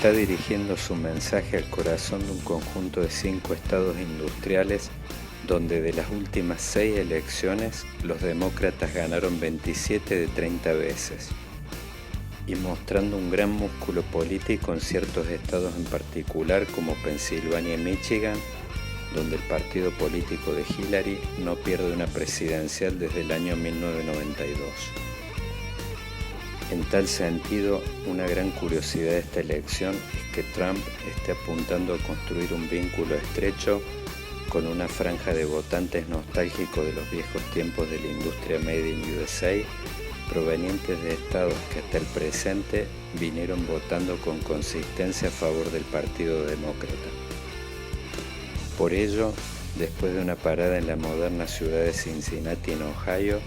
está dirigiendo su mensaje al corazón de un conjunto de 5 estados industriales donde de las últimas 6 elecciones los demócratas ganaron 27 de 30 veces, y mostrando un gran músculo político en ciertos estados en particular como Pensilvania y Michigan, donde el partido político de Hillary no pierde una presidencial desde el año 1992. En tal sentido, una gran curiosidad de esta elección es que Trump esté apuntando a construir un vínculo estrecho con una franja de votantes nostálgicos de los viejos tiempos de la industria Made in USA, provenientes de estados que hasta el presente vinieron votando con consistencia a favor del Partido Demócrata. Por ello, después de una parada en la moderna ciudad de Cincinnati, en Ohio,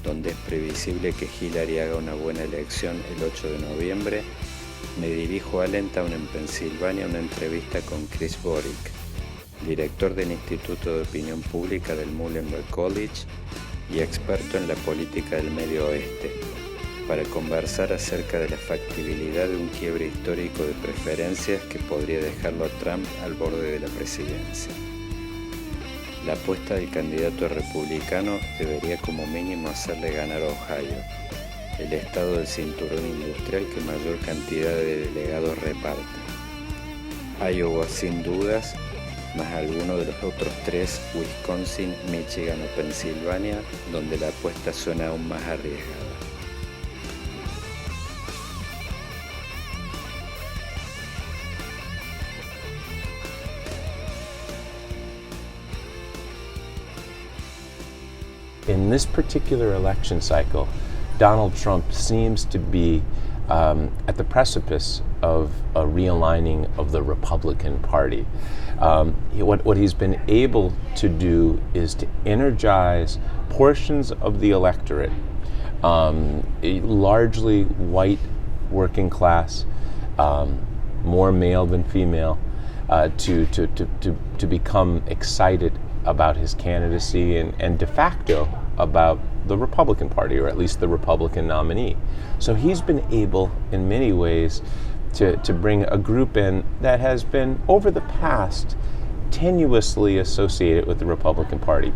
donde es previsible que Hillary haga una buena elección el 8 de noviembre, me dirijo a Allentown, en Pensilvania, a una entrevista con Chris Borick, director del Instituto de Opinión Pública del Muhlenberg College y experto en la política del Medio Oeste, para conversar acerca de la factibilidad de un quiebre histórico de preferencias que podría dejarlo a Trump al borde de la presidencia. La apuesta del candidato republicano debería como mínimo hacerle ganar a Ohio, el estado del cinturón industrial que mayor cantidad de delegados reparte. Iowa sin dudas, más alguno de los otros 3, Wisconsin, Michigan o Pensilvania, donde la apuesta suena aún más arriesgada. In this particular election cycle, Donald Trump seems to be at the precipice of a realigning of the Republican Party. What he's been able to do is to energize portions of the electorate, largely white working class, more male than female, to become excited about his candidacy and de facto about the Republican Party, or at least the Republican nominee. So he's been able, in many ways, to bring a group in that has been, over the past, tenuously associated with the Republican Party.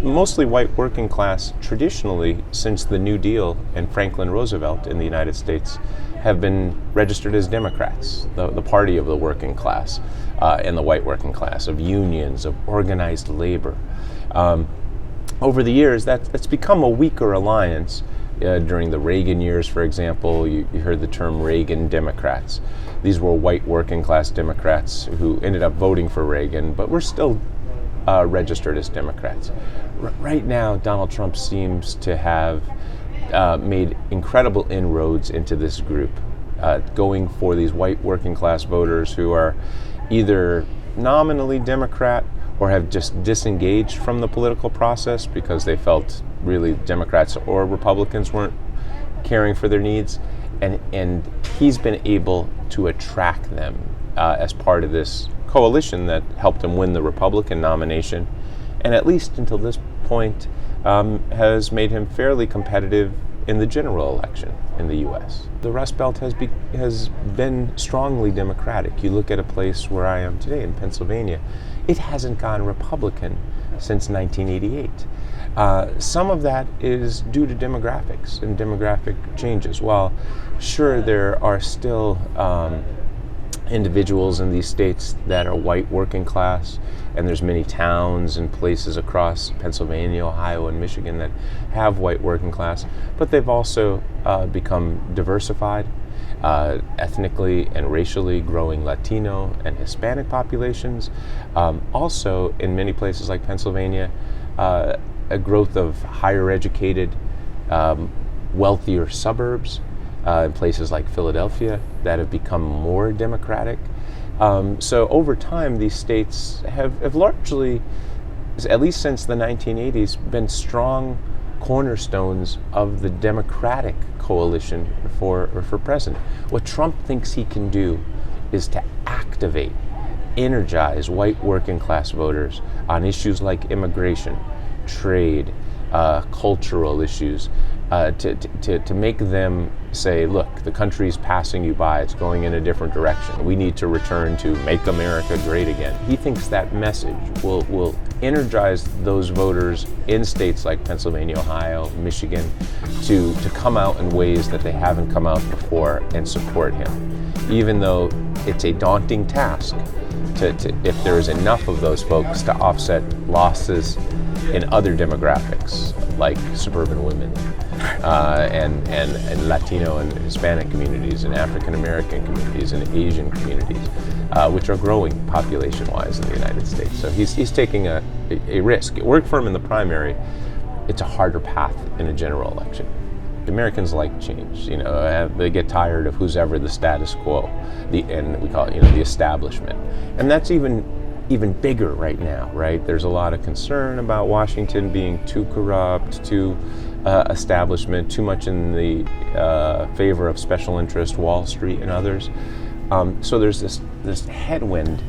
Mostly white working class, traditionally, since the New Deal and Franklin Roosevelt in the United States, have been registered as Democrats, the party of the working class and the white working class, of unions, of organized labor. Over the years, that's become a weaker alliance. During the Reagan years, for example, you heard the term Reagan Democrats. These were white working class Democrats who ended up voting for Reagan, but were still registered as Democrats. Right now, Donald Trump seems to have made incredible inroads into this group, going for these white working class voters who are either nominally Democrat or have just disengaged from the political process because they felt really Democrats or Republicans weren't caring for their needs, and he's been able to attract them as part of this coalition that helped him win the Republican nomination, and at least until this point has made him fairly competitive in the general election in the U.S. The Rust Belt has been strongly Democratic. You look at a place where I am today in Pennsylvania, it hasn't gone Republican since 1988. Some of that is due to demographics and demographic changes. While sure there are still individuals in these states that are white working class, and there's many towns and places across Pennsylvania, Ohio, and Michigan that have white working class, but they've also become diversified, ethnically and racially growing Latino and Hispanic populations. Also, in many places like Pennsylvania, a growth of higher educated, wealthier suburbs, in places like Philadelphia that have become more democratic. So over time, these states have largely, at least since the 1980s, been strong cornerstones of the Democratic coalition for president. What Trump thinks he can do is to activate, energize white working class voters on issues like immigration, trade, cultural issues, to make them say, look, the country's passing you by, it's going in a different direction. We need to return to make America great again. He thinks that message will energize those voters in states like Pennsylvania, Ohio, Michigan, to come out in ways that they haven't come out before and support him. Even though it's a daunting task if there is enough of those folks to offset losses in other demographics like suburban women and Latino and Hispanic communities and African American communities and Asian communities, which are growing population-wise in the United States. So he's taking a risk. It worked for him in the primary. It's a harder path in a general election. Americans like change. They get tired of who's ever the status quo, and we call it, the establishment. And that's even bigger right now, right? There's a lot of concern about Washington being too corrupt, too establishment, too much in the favor of special interest, Wall Street and others. So there's this headwind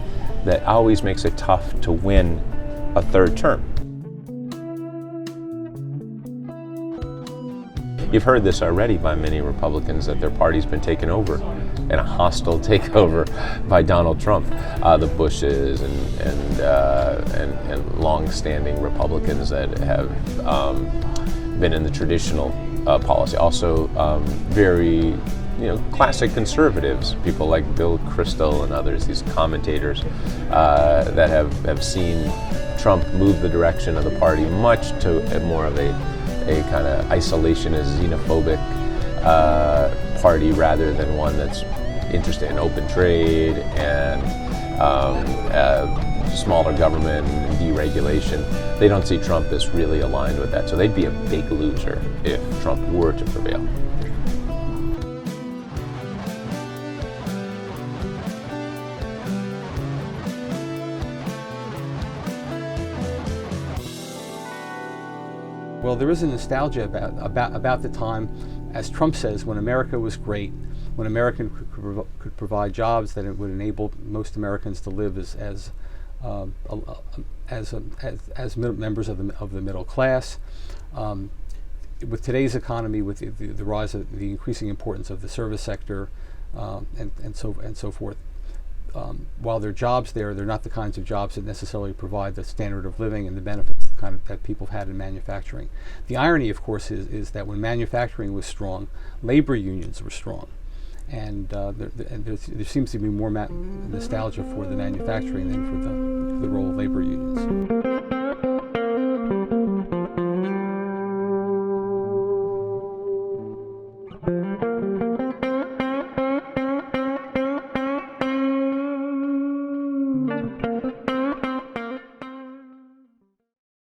that always makes it tough to win a third term. You've heard this already by many Republicans, that their party's been taken over in a hostile takeover by Donald Trump. The Bushes and long-standing Republicans that have been in the traditional policy. Also very classic conservatives, people like Bill Kristol and others, these commentators that have seen Trump move the direction of the party much to more of a kind of isolationist, xenophobic party rather than one that's interested in open trade and smaller government and deregulation. They don't see Trump as really aligned with that. So they'd be a big loser if Trump were to prevail. Well, there is a nostalgia about the time, as Trump says, when America was great, when America could provide jobs that it would enable most Americans to live as members of the middle class. With today's economy, with the rise of the increasing importance of the service sector, and so forth. While there are jobs there, they're not the kinds of jobs that necessarily provide the standard of living and the benefits that people have had in manufacturing. The irony, of course, is that when manufacturing was strong, labor unions were strong. And there seems to be more nostalgia for the manufacturing than for the role of labor unions.